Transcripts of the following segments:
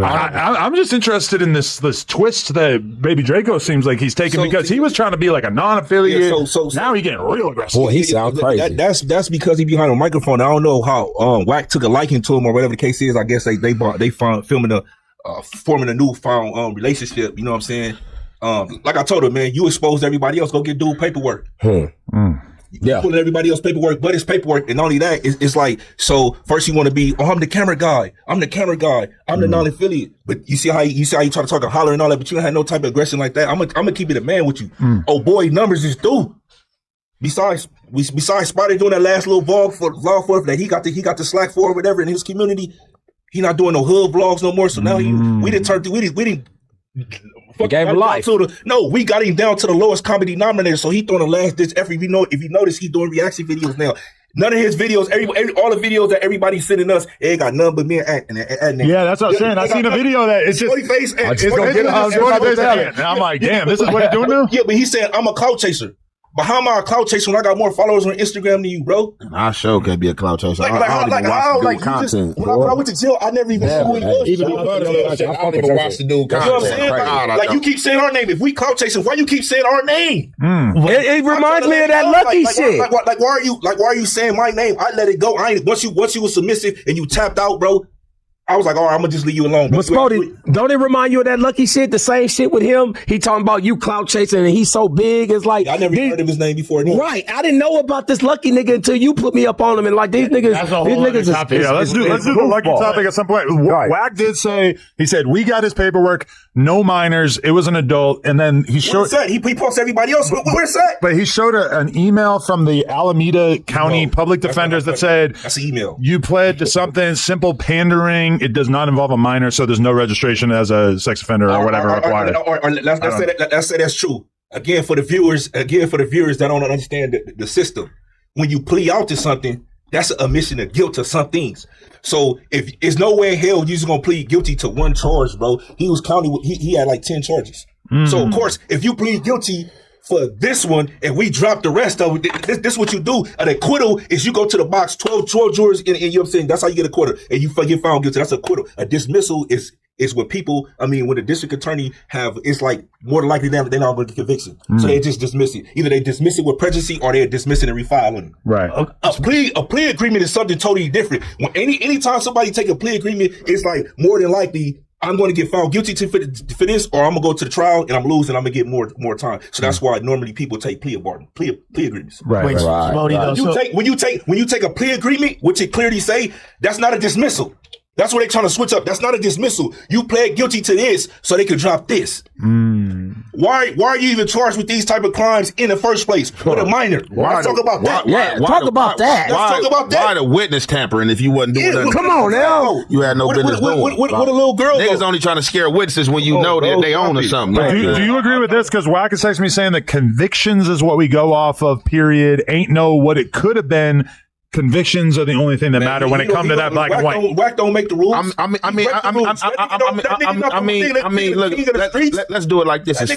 I'm just interested in this twist that Baby Draco seems like he's taking because he was trying to be like a non-affiliate. So now he's getting real aggressive. Boy, he sounds crazy. That's because he behind a microphone. I don't know how Wack took a liking to him or whatever the case is. I guess they found filming forming a newfound relationship. You know what I'm saying? Like I told him, man, you exposed everybody else. Go get dude paperwork. Yeah, pulling everybody else paperwork, but it's paperwork, and not only that, it's like, so first you want to be, I'm the camera guy, I'm the non-affiliate, but you see how you try to talk and holler and all that, but you don't have no type of aggression like that. I'm gonna keep it a man with you. Oh boy, numbers is due. Besides Spoety doing that last little vlog for that he got the slack for or whatever in his community, he not doing no hood vlogs no more. So now we didn't. He gave him life. We got him down to the lowest comedy denominator. So he throwing the last ditch effort. If you notice, he's doing reaction videos now. None of his videos, all the videos that everybody's sending us, it ain't got none but me acting. Yeah, that's what I'm saying. I seen a video that it's just Spoety Face. And I'm like, damn, this is what he's doing now? Yeah, but he said, I'm a clout chaser. But how am I a clout chaser when I got more followers on Instagram than you, bro? I sure can't be a clout chaser. When I went to jail, I never even knew who he was. Even I don't even watch the dude content. You know what I'm saying? Like you keep saying our name. If we clout chasing, why you keep saying our name? It reminds me of that Lucky shit. Like why are you saying my name? I let it go. Once you were submissive and you tapped out, bro, I was like, all right, I'm gonna just leave you alone. But Spoety, don't it remind you of that Lucky shit? The same shit with him. He talking about you clout chasing and he's so big. It's like I never heard of his name before. No. Right. I didn't know about this Lucky nigga until you put me up on him. And like these niggas, let's do the Lucky topic at some point. Right. Wack did say, he said, we got his paperwork, no minors, it was an adult, and then he showed he posts everybody else. Where's that? But he showed an email from the Alameda County public defenders that said that's an email. You pled to something simple pandering. It does not involve a minor, so there's no registration as a sex offender or whatever required. Let's say that's true. Again, for the viewers that don't understand the system, when you plea out to something, that's an admission of guilt to some things. So if it's no way in hell you're just gonna plead guilty to one charge, bro. He was counting. He had like 10 charges. So of course, if you plead guilty for this one and we drop the rest of it, this is what you do. An acquittal is you go to the box, 12 jurors, and you know what I'm saying? That's how you get acquittal. And you get found guilty. That's acquittal. A dismissal is when people, when the district attorney it's like more than likely they're not going to get conviction. So they just dismiss it. Either they dismiss it with prejudice or they dismiss it and refile it. Right. A plea agreement is something totally different. When anytime somebody take a plea agreement, it's like more than likely I'm going to get found guilty for this, or I'm going to go to the trial and I'm losing. I'm going to get more time. So that's why normally people take plea agreements. Right. When you take a plea agreement, which it clearly say, that's not a dismissal. That's what they're trying to switch up. That's not a dismissal. You pled guilty to this so they could drop this. Why are you even charged with these type of crimes in the first place with a minor? Let's talk about that. Talk about that. Why the witness tampering if you wasn't doing nothing? Come on now. You had no business doing. What a little girl. Niggas only trying to scare witnesses when you know that they own or something. Do you agree with this? Because Wack is texting me saying that convictions is what we go off of, period. Ain't no what it could have been. Convictions are the only thing that matter when it comes to that black and white. Wack don't make the rules. Look, let's do it like this. As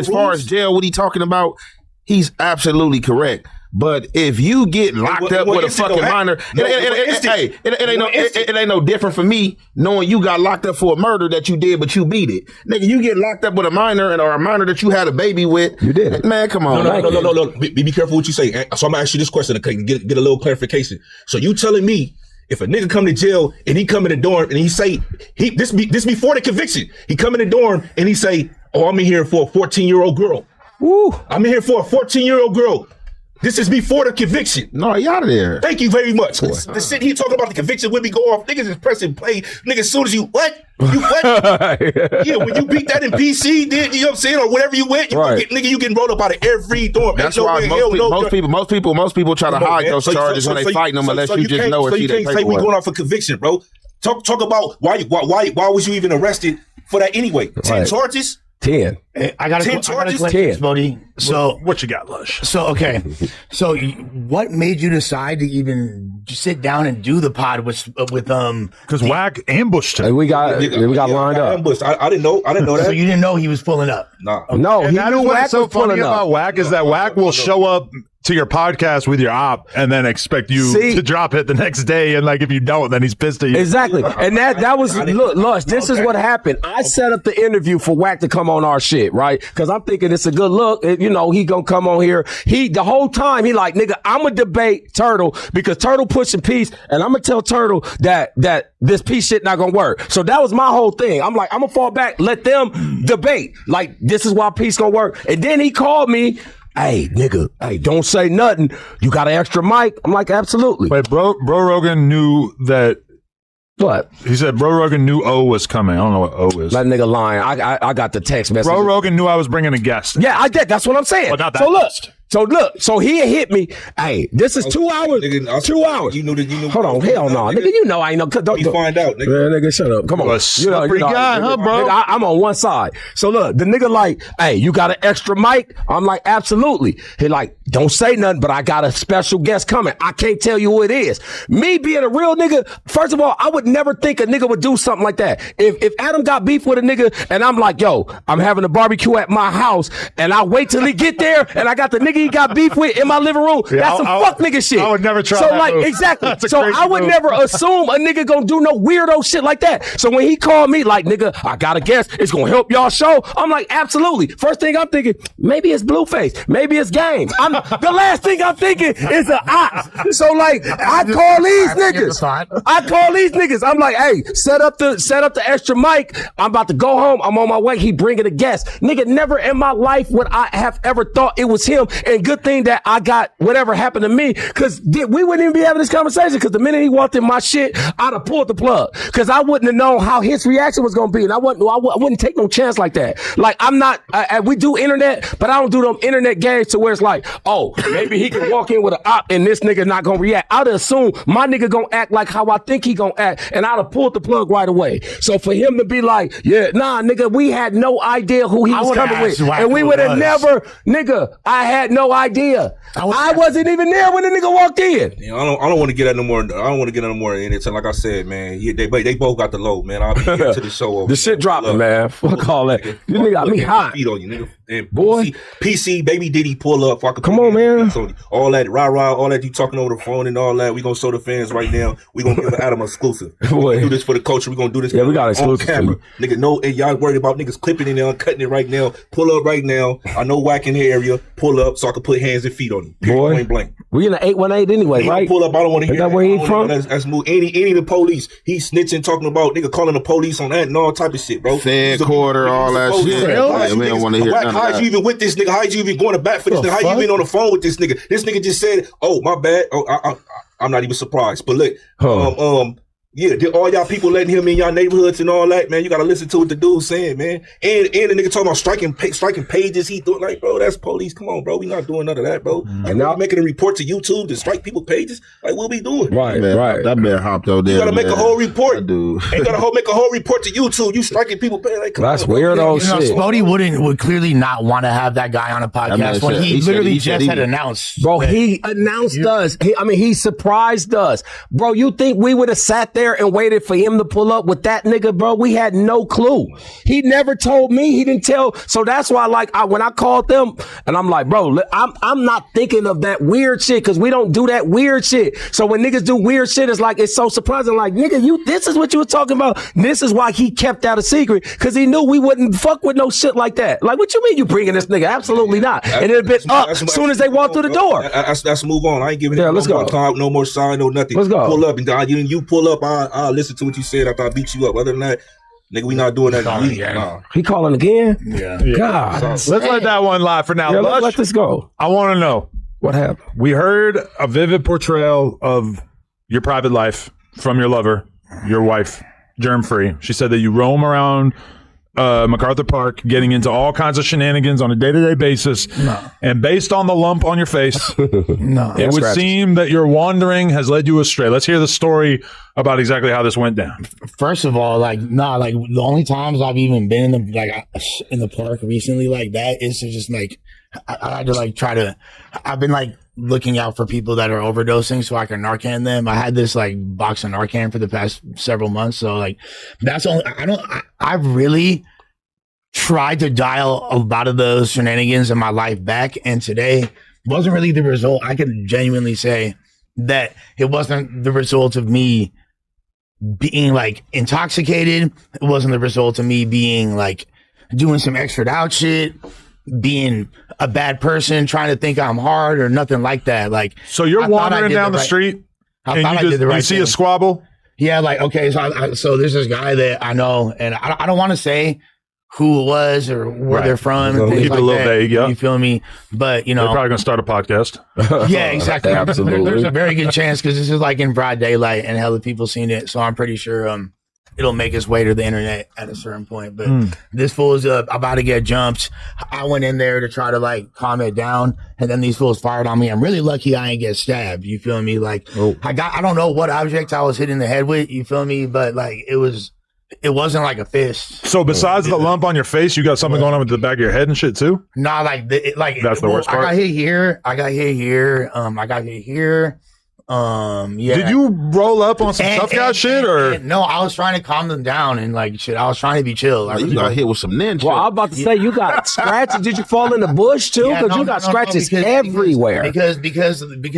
far as jail, what he talking about, he's absolutely correct. But if you get locked up with a fucking minor, it ain't no different for me knowing you got locked up for a murder that you did, but you beat it. Nigga, you get locked up with a minor or a minor that you had a baby with. You did it. Man, come on. No. Be careful what you say. So I'm gonna ask you this question to get a little clarification. So you telling me if a nigga come to jail and he come in the dorm and he say, this before the conviction, he come in the dorm and he say, oh, I'm in here for a 14-year-old girl. Woo. I'm in here for a 14-year-old girl. This is before the conviction. No, you out of there. Thank you very much. The shit he talking about the conviction when we go off, niggas is pressing play. Niggas, as soon as you what? Yeah, when you beat that in PC, then you know what I'm saying, or whatever you went, you getting rolled up out of every dorm. That's why most people try to hide those charges when they fighting them unless you just know. So you can't say we going off a conviction, bro. Talk about why was you even arrested for that anyway? 10 charges. 10. I got 10 charges. Spoety. So what you got, Lush? So okay. So what made you decide to even sit down and do the pod with because Wack ambushed him. We got lined up. Ambushed. I didn't know that. So you didn't know he was pulling up. No. No, he knew Wack was pulling up. About Wack is that Wack will show up to your podcast with your op and then expect you to drop it the next day. And like, if you don't, then he's pissed at you. Exactly. And that was, look, Lush, this is what happened. I set up the interview for Wack to come on our shit, right? Cause I'm thinking it's a good look. You know, he gonna come on here. The whole time he like, nigga, I'm gonna debate Turtle because Turtle pushing peace, and I'm gonna tell Turtle that this peace shit not gonna work. So that was my whole thing. I'm like, I'm gonna fall back, let them debate. Like, this is why peace gonna work. And then he called me, hey, nigga, hey, don't say nothing. You got an extra mic? I'm like, absolutely. Wait, bro Rogan knew that. What? He said Bro Rogan knew O was coming. I don't know what O is. That nigga lying. I got the text message. Bro Rogan knew I was bringing a guest. Yeah, I did. That's what I'm saying. Well, not that So he hit me. Hey, this is 2 hours. Nigga, 2 hours. You knew. Hold on, hell no, nigga. You know I ain't no. Don't find out, nigga. Man, nigga, shut up. Come on. A slippery guy, huh, bro? Nigga, I'm on one side. So look, the nigga like, hey, you got an extra mic? I'm like, absolutely. He like, don't say nothing, but I got a special guest coming. I can't tell you who it is. Me being a real nigga, first of all, I would never think a nigga would do something like that. If Adam got beef with a nigga and I'm like, yo, I'm having a barbecue at my house and I wait till he get there and I got the nigga he got beef with in my living room, that's some fuck nigga shit. I would never try so that like, move. exactly. That's a So crazy I would move. never assume a nigga gonna do no weirdo shit like that. So when he called me like, nigga, I got a guest, it's gonna help y'all show. I'm like, absolutely. First thing I'm thinking, maybe it's Blueface, maybe it's Game. The last thing I'm thinking is a ox. So like, I call these niggas. I'm like, hey, set up the extra mic. I'm about to go home. I'm on my way. He bringing a guest. Nigga, never in my life would I have ever thought it was him. And good thing that I got whatever happened to me, because we wouldn't even be having this conversation, because the minute he walked in my shit, I'd have pulled the plug, because I wouldn't have known how his reaction was going to be, and I wouldn't take no chance like that. Like, I'm not, we do internet, but I don't do them internet games to where it's like, oh, maybe he can walk in with an op and this nigga not going to react. I'd assume my nigga going to act like how I think he going to act, and I'd have pulled the plug right away. So for him to be like, yeah, nah, nigga, we had no idea who he was coming with, and we would have never, nigga, I had no idea. I wasn't even there when the nigga walked in. Yeah, I don't want to get at no more. I don't want to get at no more in it. So like I said, man, they both got the load, man. I'll be here to the show. Over the shit dropping, man. Fuck all that. You nigga got me hot. Feet on you, nigga. And boy, PC, baby Diddy pull up. Come on, man. So all that rah, all that you talking over the phone and all that. We gonna show the fans right now. We gonna give Adam exclusive. We gonna do this for the culture. We gonna do this. Yeah, we got exclusive on camera. Nigga, no, and y'all worried about niggas clipping it and cutting it right now. Pull up right now. I know Wack in the area. Pull up so I can put hands and feet on you. Boy, point blank. We in the 818 anyway, right? Pull up. I don't want to hear that. Where he from? That's move. Any of the police. He's snitching, talking about nigga calling the police on that and all type of shit, bro. Fan quarter, all that shit. Yeah, we don't want to hear none of How'd that. you even with this nigga? How'd you even going to bat for this nigga? How you even on the phone with this nigga? This nigga just said, "Oh, my bad." Oh, I'm not even surprised. But look, yeah, all y'all people letting him in y'all neighborhoods and all that, man. You gotta listen to what the dude's saying, man. And the nigga talking about striking pages. He thought like, bro, that's police. Come on, bro. We not doing none of that, bro. And now making a report to YouTube to strike people pages. Like, what we doing? Right. That man hopped over there. You gotta make a whole report. Dude. You gotta make a whole report to YouTube. You striking people pages. Like, that's weirdo shit. Spoety would clearly not want to have that guy on a podcast when he literally just had announced. Bro, he announced us. He surprised us. Bro, you think we would have sat there and waited for him to pull up with that nigga, bro? We had no clue. He never told me. He didn't tell. So that's why, when I called them, and I'm like, bro, I'm not thinking of that weird shit, because we don't do that weird shit. So when niggas do weird shit, it's like, it's so surprising. Like, nigga, this is what you were talking about. This is why he kept that a secret, because he knew we wouldn't fuck with no shit like that. Like, what you mean you bringing this nigga? Absolutely not. And it'd been up as soon as they walked through the door. Let's move on. I ain't giving it let's no go. more time, no more sign, no nothing. Let's go. Pull up, and you pull up. I'll listen to what you said after I beat you up. Other than that, nigga, we not doing that. Nah. He calling again? Yeah. God. Let's let that one lie for now. Yeah, Lush, let this go. I want to know What happened? We heard a vivid portrayal of your private life from your lover, your wife, germ-free. She said that you roam around MacArthur Park getting into all kinds of shenanigans on a day-to-day basis. No. And based on the lump on your face, No. it would seem that your wandering has led you astray. Let's hear the story about exactly how this went down. First of all, the only times I've even been in the park recently like that is to just I had to I've been looking out for people that are overdosing so I can Narcan them. I had this box of Narcan for the past several months. So that's only, I've really tried to dial a lot of those shenanigans in my life back. And today wasn't really the result. I can genuinely say that it wasn't the result of me being like intoxicated. It wasn't the result of me being like doing some extra out shit, being a bad person, trying to think I'm hard or nothing like that. Like, So you're wandering down the street and you see a squabble? Yeah, like, okay, so there's this guy that I know, and I don't want to say who it was or where they're from. And things Keep it like a little that, vague, yeah. You feel me? But, you know. They're probably going to start a podcast. Yeah, exactly. Absolutely. There's a very good chance because this is like in broad daylight and hella people seen it. So I'm pretty sure it'll make its way to the internet at a certain point. But this fool is about to get jumped. I went in there to try to like calm it down, and then these fools fired on me. I'm really lucky I ain't get stabbed. You feel me? Like I don't know what object I was hitting the head with. You feel me? But like it wasn't like a fist. So besides the lump on your face, you got something going on with the back of your head and shit too? Nah, like that's the worst part. I got hit here. I got hit here. Yeah. Did you roll up on some tough guy shit or? No, I was trying to calm them down and like shit. I was trying to be chill. Like, you got hit with some ninja. Well, I was about to say you got scratches. Did you fall in the bush too? Because you got scratches everywhere. Because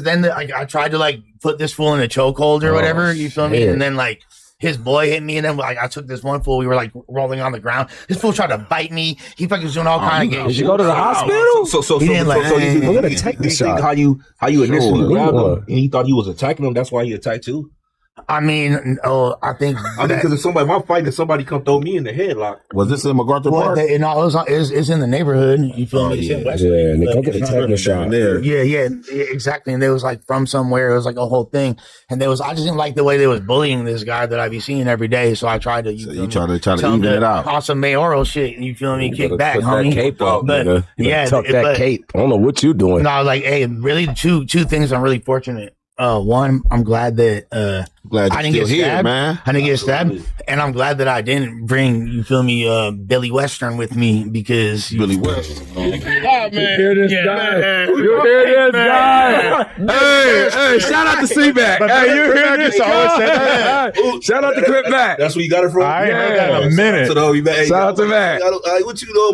then I tried to like put this fool in a chokehold or whatever. You feel me? And then like his boy hit me, and then like I took this one fool. We were like rolling on the ground. This fool tried to bite me. He fucking was doing all kind of games. Did you go to the hospital? So I'm gonna take the shot. How you initially grabbed him, and he thought he was attacking him. That's why he attacked too. I mean, I think because if somebody, my fight, if somebody come throw me in the headlock. Was this in MacArthur Park? It's in the neighborhood. You feel me? It's in Western. Yeah, and they come to the tetanus shot there. Yeah, exactly. And they was like from somewhere. It was like a whole thing. And I just didn't like the way they was bullying this guy that I be seeing every day. So I tried to. You try to even it out. Awesome mayoral shit. You feel me? Kick back, homie. Cape up, but yeah, tuck that cape. I don't know what you doing. No, like, hey, really, two things. I'm really fortunate. One, I'm glad that I didn't get stabbed, man. I didn't get stabbed, and I'm glad that I didn't bring, you feel me, Billy Western with me because Billy Western. Man. You hear this guy? You hear this guy? Hey, shout out to C-Back. Hey, you hear this guy? Shout out to Clip Back. That's where you got it from. I ain't heard that in a minute. Shout out to Mac. What you know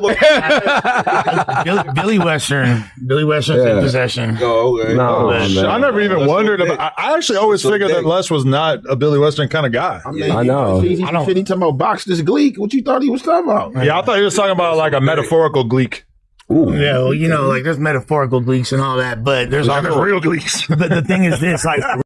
about Billy Western in possession. Oh, okay. No, I never even wondered about. I actually always figured that Les was not a Billy Western kind of guy. I know. He talking about box this gleek. What you thought he was talking about? Yeah, I thought he was talking about like a metaphorical gleek. Ooh. Yeah, well, like there's metaphorical gleeks and all that, but there's also real gleeks. But the thing is this, like.